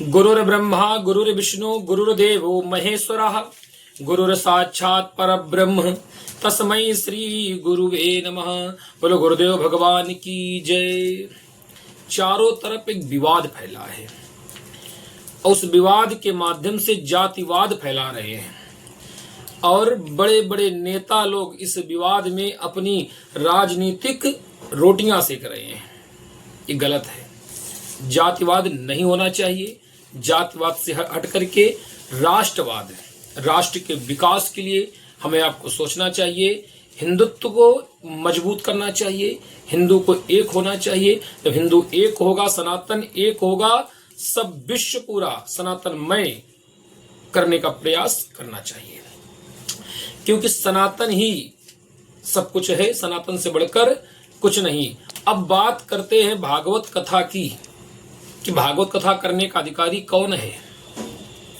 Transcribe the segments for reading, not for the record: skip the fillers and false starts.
गुरुर्ब्रह्मा गुरुर्विष्णु गुरुर्देवो महेश्वरः गुरुर्साक्षात् परब्रह्म तस्मै श्री गुरुवे नमः। बोलो गुरुदेव भगवान की जय। चारों तरफ एक विवाद फैला है और उस विवाद के माध्यम से जातिवाद फैला रहे हैं और बड़े बड़े नेता लोग इस विवाद में अपनी राजनीतिक रोटियां सेक रहे हैं। ये गलत है। जातिवाद नहीं होना चाहिए। जातिवाद से हट करके राष्ट्रवाद, राष्ट्र के विकास के लिए हमें आपको सोचना चाहिए। हिंदुत्व को मजबूत करना चाहिए। हिंदू को एक होना चाहिए। जब हिंदू एक होगा, सनातन एक होगा, सब विश्व पूरा सनातनमय करने का प्रयास करना चाहिए, क्योंकि सनातन ही सब कुछ है। सनातन से बढ़कर कुछ नहीं। अब बात करते हैं भागवत कथा की कि भागवत कथा करने का अधिकारी कौन है।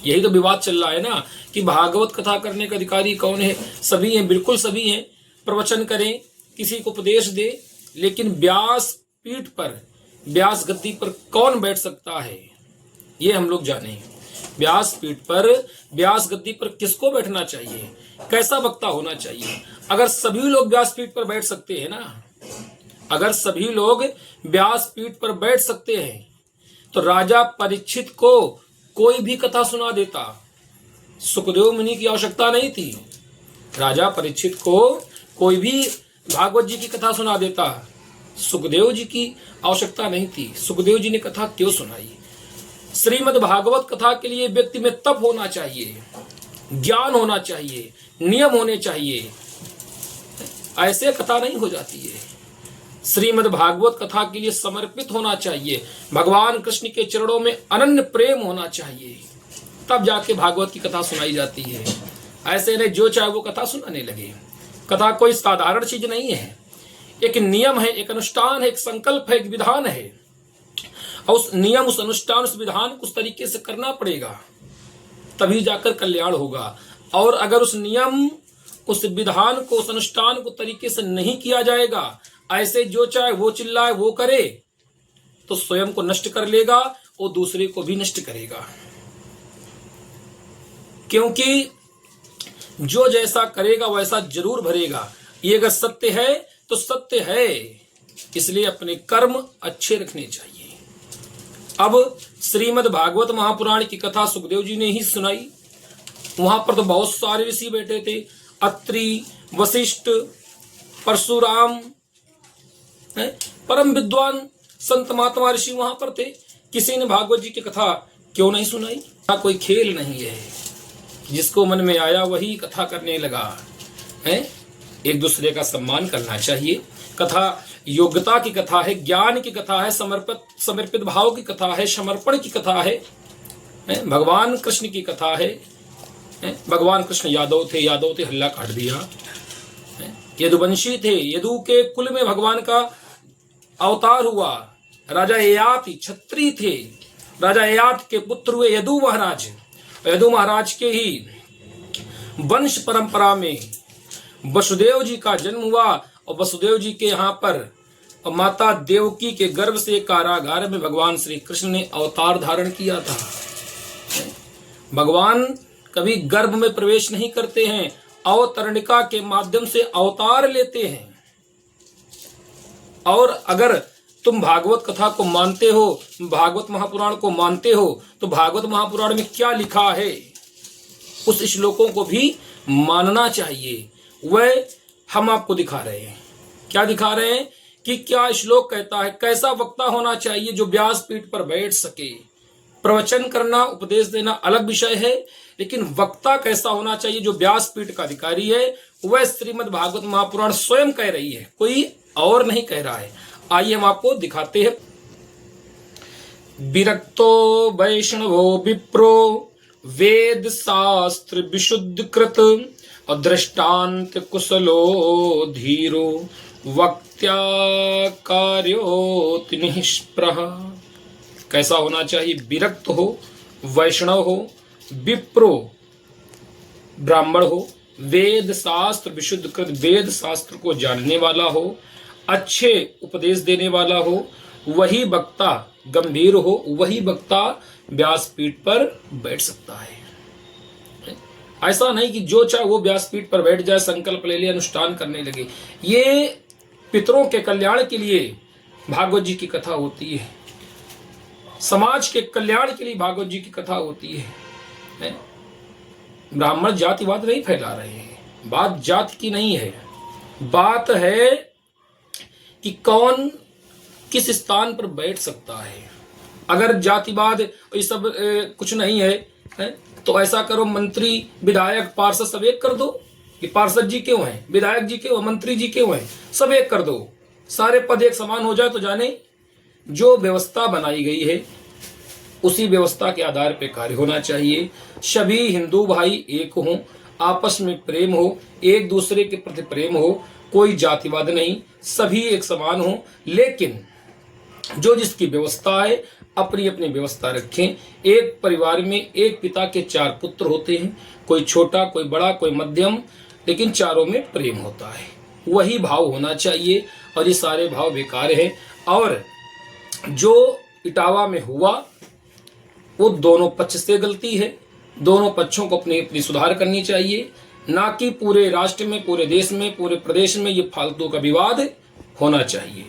यही तो विवाद चल रहा है ना कि भागवत कथा करने का अधिकारी कौन है। सभी हैं, बिल्कुल सभी हैं। प्रवचन करें, किसी को उपदेश दे, लेकिन व्यास पीठ पर, व्यास गद्दी पर कौन बैठ सकता है ये हम लोग जाने। व्यास पीठ पर, व्यास गद्दी पर किसको बैठना चाहिए, कैसा वक्ता होना चाहिए। अगर सभी लोग व्यास पीठ पर बैठ सकते हैं ना, अगर सभी लोग व्यास पीठ पर बैठ सकते हैं तो राजा परीक्षित को कोई भी कथा सुना देता। सुखदेव मुनि की आवश्यकता नहीं थी। राजा परीक्षित को कोई भी भागवत जी की कथा सुना देता। सुखदेव जी की आवश्यकता नहीं थी। सुखदेव जी ने कथा क्यों सुनाई? श्रीमद् भागवत कथा के लिए व्यक्ति में तप होना चाहिए, ज्ञान होना चाहिए, नियम होने चाहिए। ऐसे कथा नहीं हो जाती है। श्रीमद् भागवत कथा के लिए समर्पित होना चाहिए। भगवान कृष्ण के चरणों में अनन्य प्रेम होना चाहिए, तब जाके भागवत की कथा सुनाई जाती है। ऐसे नहीं जो चाहे वो कथा सुनाने लगे। कथा कोई साधारण चीज नहीं है। एक नियम है, एक अनुष्ठान है, एक संकल्प है, एक विधान है। और उस नियम, उस अनुष्ठान, उस विधान को उस तरीके से करना पड़ेगा, तभी जाकर कल्याण होगा। और अगर उस नियम, उस विधान को, उस अनुष्ठान को तरीके से नहीं किया जाएगा, ऐसे जो चाहे वो चिल्लाए वो करे, तो स्वयं को नष्ट कर लेगा और दूसरे को भी नष्ट करेगा। क्योंकि जो जैसा करेगा वैसा जरूर भरेगा। ये अगर सत्य है तो सत्य है। इसलिए अपने कर्म अच्छे रखने चाहिए। अब श्रीमद् भागवत महापुराण की कथा सुखदेव जी ने ही सुनाई। वहां पर तो बहुत सारे ऋषि बैठे थे। अत्रि, वशिष्ठ, परशुराम, परम विद्वान संत महात्मा ऋषि वहां पर थे। किसी ने भागवत जी की कथा क्यों नहीं सुनाई? कोई खेल नहीं है। जिसको मन में आया वही कथा करने लगा है। एक दूसरे का सम्मान करना चाहिए। कथा योग्यता की कथा है, ज्ञान की कथा है, समर्पित भाव की कथा है, समर्पण की कथा है, भगवान कृष्ण की कथा है। भगवान कृष्ण यादव थे, हल्ला काट दिया। यदुवंशी थे, यदु के कुल में भगवान का अवतार हुआ। राजा ययाति क्षत्रिय थे। राजा ययाति के पुत्र हुए यदु महाराज। यदु महाराज के ही वंश परंपरा में वसुदेव जी का जन्म हुआ और वसुदेव जी के यहाँ पर माता देवकी के गर्भ से कारागार में भगवान श्री कृष्ण ने अवतार धारण किया था। भगवान कभी गर्भ में प्रवेश नहीं करते हैं, अवतरणिका के माध्यम से अवतार लेते हैं। और अगर तुम भागवत कथा को मानते हो, भागवत महापुराण को मानते हो, तो भागवत महापुराण में क्या लिखा है उस श्लोकों को भी मानना चाहिए। वह हम आपको दिखा रहे हैं। क्या दिखा रहे हैं कि क्या श्लोक कहता है, कैसा वक्ता होना चाहिए जो व्यास पीठ पर बैठ सके। प्रवचन करना, उपदेश देना अलग विषय है, लेकिन वक्ता कैसा होना चाहिए जो व्यास पीठ का अधिकारी है, वह श्रीमद् भागवत महापुराण स्वयं कह रही है, कोई और नहीं कह रहा है। आइए हम आपको दिखाते हैं। विरक्तो वैष्णवो विप्रो वेद शास्त्र विशुद्ध कृत अदृष्टान्त कुशलो धीरो वक्त्या कार्योति निष्प्रह। कैसा होना चाहिए? विरक्त हो, वैष्णव हो, विप्रो ब्राह्मण हो, वेद शास्त्र विशुद्ध कृत, वेद शास्त्र को जानने वाला हो, अच्छे उपदेश देने वाला हो, वही वक्ता गंभीर हो, वही वक्ता व्यासपीठ पर बैठ सकता है। ऐसा नहीं कि जो चाहे वो व्यासपीठ पर बैठ जाए, संकल्प ले ले, अनुष्ठान करने लगे। ये पितरों के कल्याण के लिए भागवत जी की कथा होती है, समाज के कल्याण के लिए भागवत जी की कथा होती है। ब्राह्मण जातिवाद नहीं फैला रहे हैं, बात जात की नहीं है, बात है कि कौन किस स्थान पर बैठ सकता है। अगर जातिवाद ये सब कुछ नहीं है, तो ऐसा करो, मंत्री विधायक पार्षद सब एक कर दो। कि पार्षद जी क्यों हैं, विधायक जी क्यों, मंत्री जी क्यों हैं, सब एक कर दो, सारे पद एक समान हो जाए तो जाने। जो व्यवस्था बनाई गई है उसी व्यवस्था के आधार पर कार्य होना चाहिए। सभी हिंदू भाई एक हों, आपस में प्रेम हो, एक दूसरे के प्रति प्रेम हो, कोई जातिवाद नहीं, सभी एक समान हो। लेकिन जो जिसकी व्यवस्था है अपनी अपनी व्यवस्था रखें। एक परिवार में एक पिता के 4 पुत्र होते हैं, कोई छोटा, कोई बड़ा, कोई मध्यम, लेकिन चारों में प्रेम होता है, वही भाव होना चाहिए। और ये सारे भाव बेकार हैं। और जो इटावा में हुआ वो दोनों पक्ष से गलती है, दोनों पक्षों को अपनी अपनी सुधार करनी चाहिए, ना कि पूरे राष्ट्र में, पूरे देश में, पूरे प्रदेश में ये फालतू का विवाद होना चाहिए।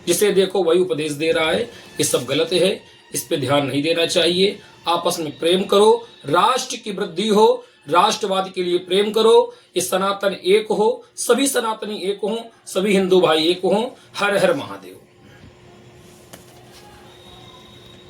जिसे देखो वही उपदेश दे रहा है, ये सब गलत है, इस पे ध्यान नहीं देना चाहिए। आपस में प्रेम करो, राष्ट्र की वृद्धि हो, राष्ट्रवाद के लिए प्रेम करो, ये सनातन एक हो, सभी सनातनी एक हो, सभी हिंदू भाई एक हो। हर हर महादेव।